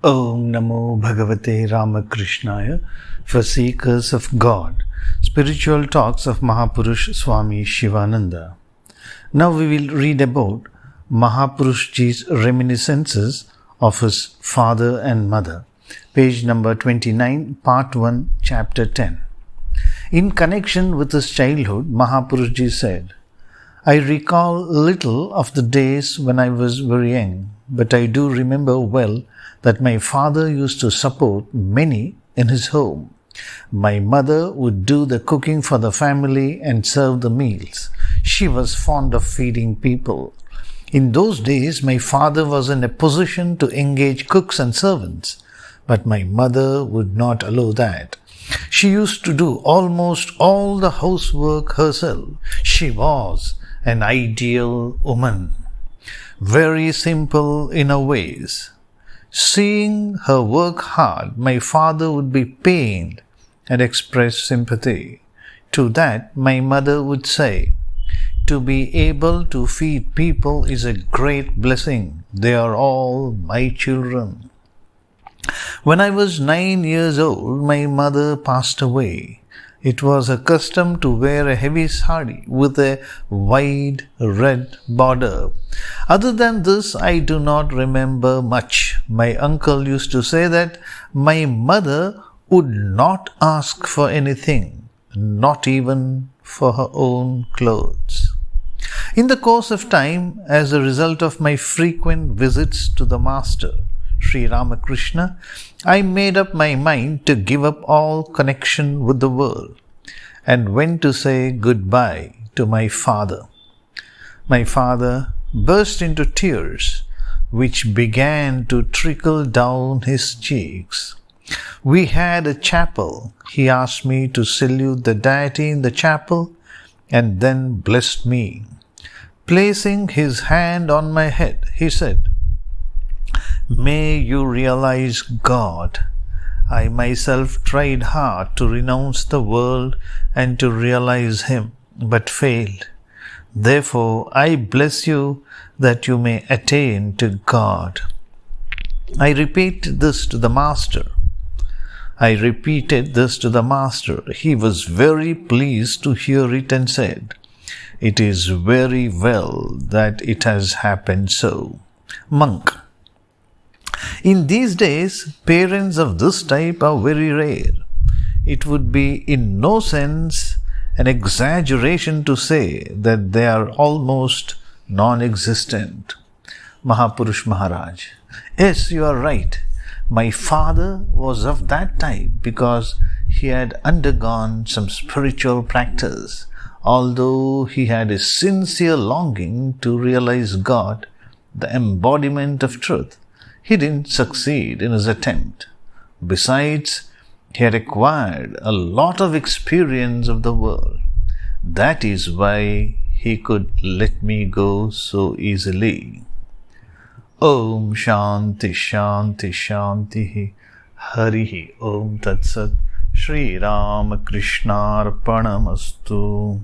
Om Namo Bhagavate Ramakrishnaya. For seekers of God, spiritual talks of Mahapurush Swami Shivananda. Now we will read about Mahapurushji's reminiscences of his father and mother. Page number 29, part 1, chapter 10. In connection with his childhood, Mahapurushji said, I recall little of the days when I was very young, but I do remember well that my father used to support many in his home. My mother would do the cooking for the family and serve the meals. She was fond of feeding people. In those days, my father was in a position to engage cooks and servants, but my mother would not allow that. She used to do almost all the housework herself. She was an ideal woman, very simple in her ways. Seeing her work hard, my father would be pained and express sympathy. To that, my mother would say, to be able to feed people is a great blessing. They are all my children. When I was 9 years old, my mother passed away. It was her custom to wear a heavy sari with a wide red border. Other than this, I do not remember much. My uncle used to say that my mother would not ask for anything, not even for her own clothes. In the course of time, as a result of my frequent visits to the Master, Sri Ramakrishna, I made up my mind to give up all connection with the world and went to say goodbye to my father. My father burst into tears, which began to trickle down his cheeks. We had a chapel. He asked me to salute the deity in the chapel and then blessed me. Placing his hand on my head, he said, May you realize God. I myself tried hard to renounce the world and to realize Him, but failed. Therefore, I bless you that you may attain to God. I repeated this to the Master. He was very pleased to hear it and said, It is very well that it has happened so. Monk. In these days, parents of this type are very rare. It would be in no sense an exaggeration to say that they are almost non-existent. Mahapurush Maharaj. Yes, you are right. My father was of that type because he had undergone some spiritual practice. Although he had a sincere longing to realize God, the embodiment of truth, he didn't succeed in his attempt. Besides, he had acquired a lot of experience of the world. That is why he could let me go so easily. Om Shanti Shanti Shanti Harihi Om Tat Sat Shri Ramakrishna Arpanamastu.